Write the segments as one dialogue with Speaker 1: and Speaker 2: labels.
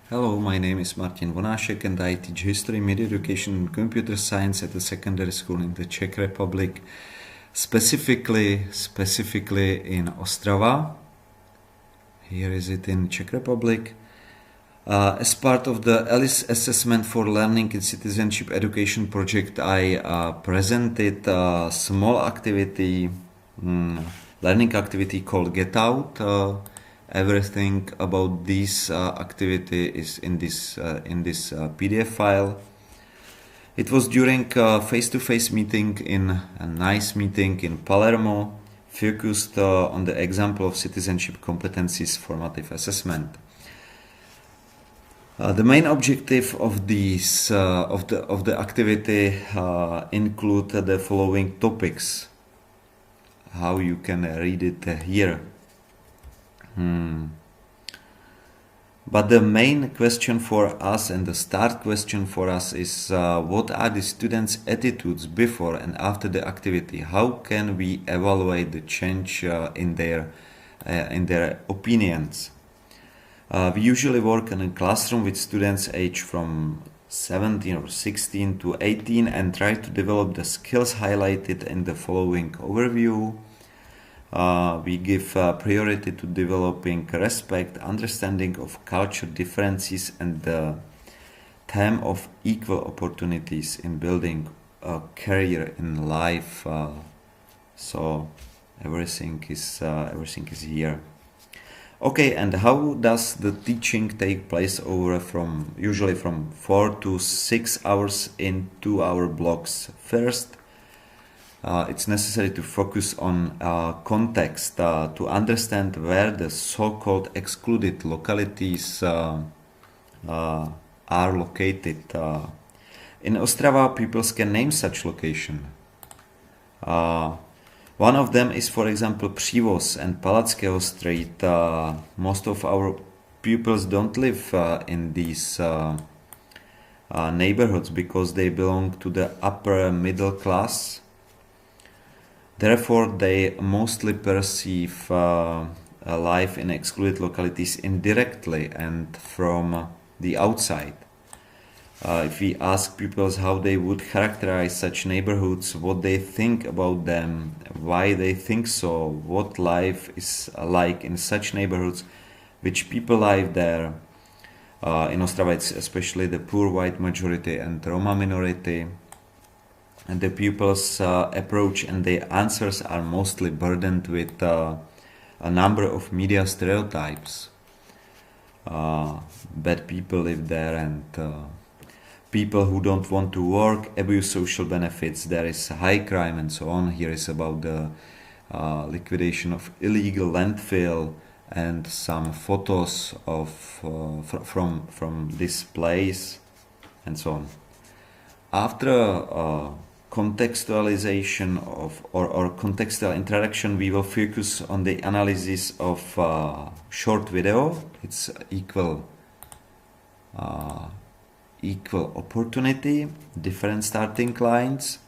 Speaker 1: Hello, my name is Martin Vonášek and I teach history, media education and computer science at a secondary school in the Czech Republic, specifically in Ostrava. Here is it in Czech Republic. As part of the Alice Assessment for Learning in Citizenship Education project, I presented a small activity, learning activity called Get Out. Everything about this activity is in this PDF file. It was during a face-to-face meeting in a nice meeting in Palermo, focused on the example of citizenship competencies formative assessment. The main objective of this of the activity include the following topics. How you can read it here. But the main question for us and the start question for us is what are the students' attitudes before and after the activity? How can we evaluate the change in their opinions? We usually work in a classroom with students aged from 17 or 16 to 18 and try to develop the skills highlighted in the following overview. We give priority to developing respect, understanding of culture differences, and the theme of equal opportunities in building a career in life. So everything is here. Okay, and how does the teaching take place over usually from 4 to 6 hours in 2-hour blocks? First, it's necessary to focus on context to understand where the so-called excluded localities are located. In Ostrava, pupils can name such location. One of them is, for example, Přívoz and Palackého Street. Most of our pupils don't live in these neighborhoods because they belong to the upper middle class. Therefore, they mostly perceive life in excluded localities indirectly and from the outside. If we ask pupils how they would characterize such neighborhoods, what they think about them, why they think so, what life is like in such neighborhoods, which people live there, in Ostrava it's especially the poor white majority and Roma minority, and the pupils' approach and their answers are mostly burdened with a number of media stereotypes. Bad people live there and people who don't want to work abuse social benefits, there is high crime and so on. Here is about the liquidation of illegal landfill and some photos of from this place and so on. After contextualization or contextual introduction, we will focus on the analysis of short video. It's equal opportunity, different starting lines.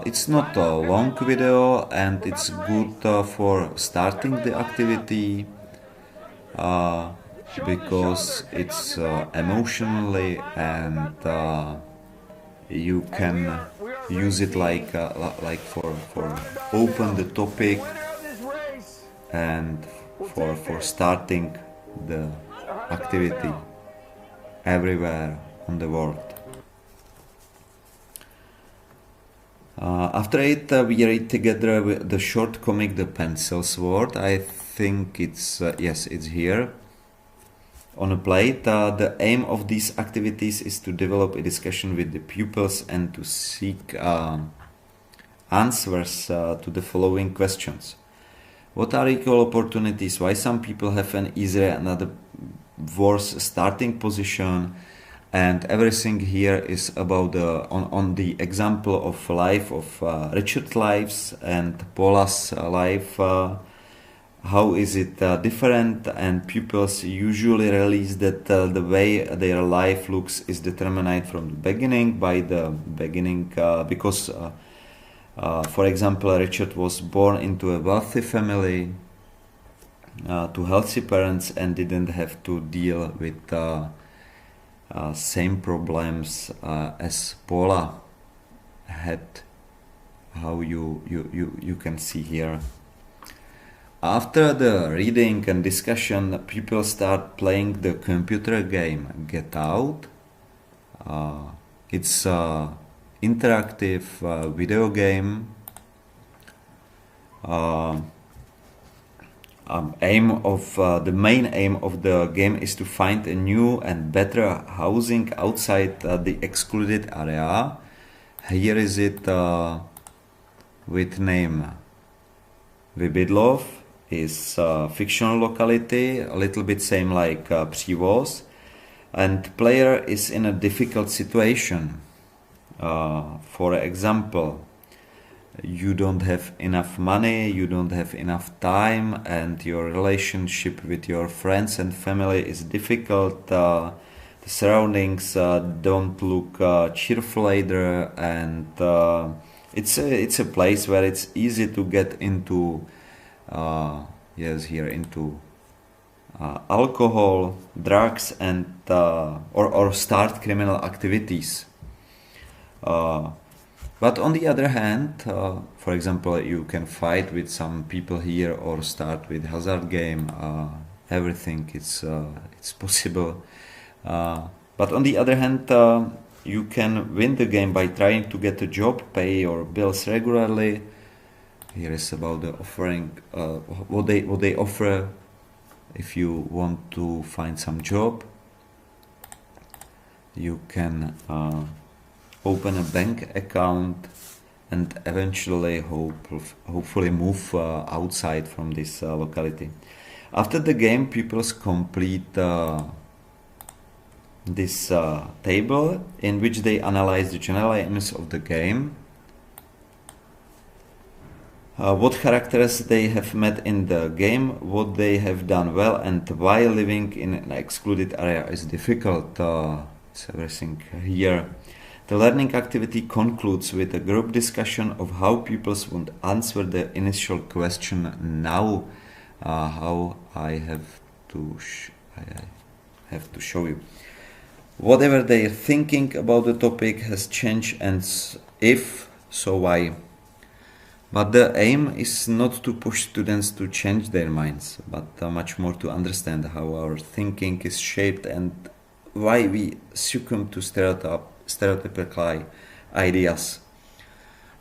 Speaker 1: It's not a long video and it's good for starting the activity because it's emotionally and you can use it like for open the topic and for starting the activity everywhere on the world. After it, we read together the short comic The Pencil Sword. I think it's yes, it's here on a plate. The aim of these activities is to develop a discussion with the pupils and to seek answers to the following questions. What are equal opportunities? Why some people have an easier and other worse starting position? And everything here is about on the example of life of Richard's lives and Paula's life. How is it different? And pupils usually realize that the way their life looks is determined from the beginning because for example, Richard was born into a wealthy family to healthy parents and didn't have to deal with same problems as Paula had, how you can see here. After the reading and discussion, people start playing the computer game Get Out. It's an interactive video game. The main aim of the game is to find a new and better housing outside the excluded area. Here is it with name Vybydlov. Is fictional locality, a little bit same like Přívoz, and player is in a difficult situation. For example, you don't have enough money, you don't have enough time, and your relationship with your friends and family is difficult. The surroundings don't look cheerful either, and it's a place where it's easy to get into into alcohol, drugs, and or start criminal activities. But on the other hand, for example, you can fight with some people here or start with hazard game. Everything it's possible. But on the other hand, you can win the game by trying to get a job, pay your bills regularly. Here is about the offering, what they offer if you want to find some job. You can open a bank account and eventually hopefully move outside from this locality. After the game, pupils complete this table in which they analyze the general aims of the game. What characters they have met in the game, what they have done well, and why living in an excluded area is difficult. It's everything here. The learning activity concludes with a group discussion of how pupils would answer the initial question. Now, how I have to show you. Whatever they are thinking about the topic has changed, and if so, why? But the aim is not to push students to change their minds, but much more to understand how our thinking is shaped and why we succumb to stereotypical ideas.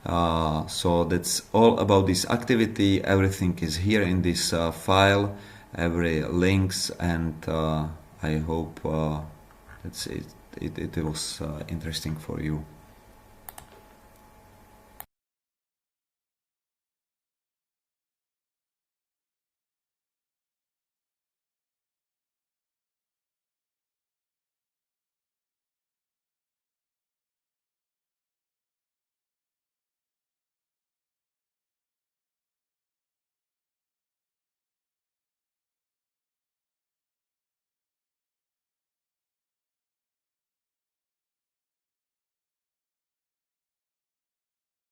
Speaker 1: So that's all about this activity. Everything is here in this file, every links, and I hope it was interesting for you.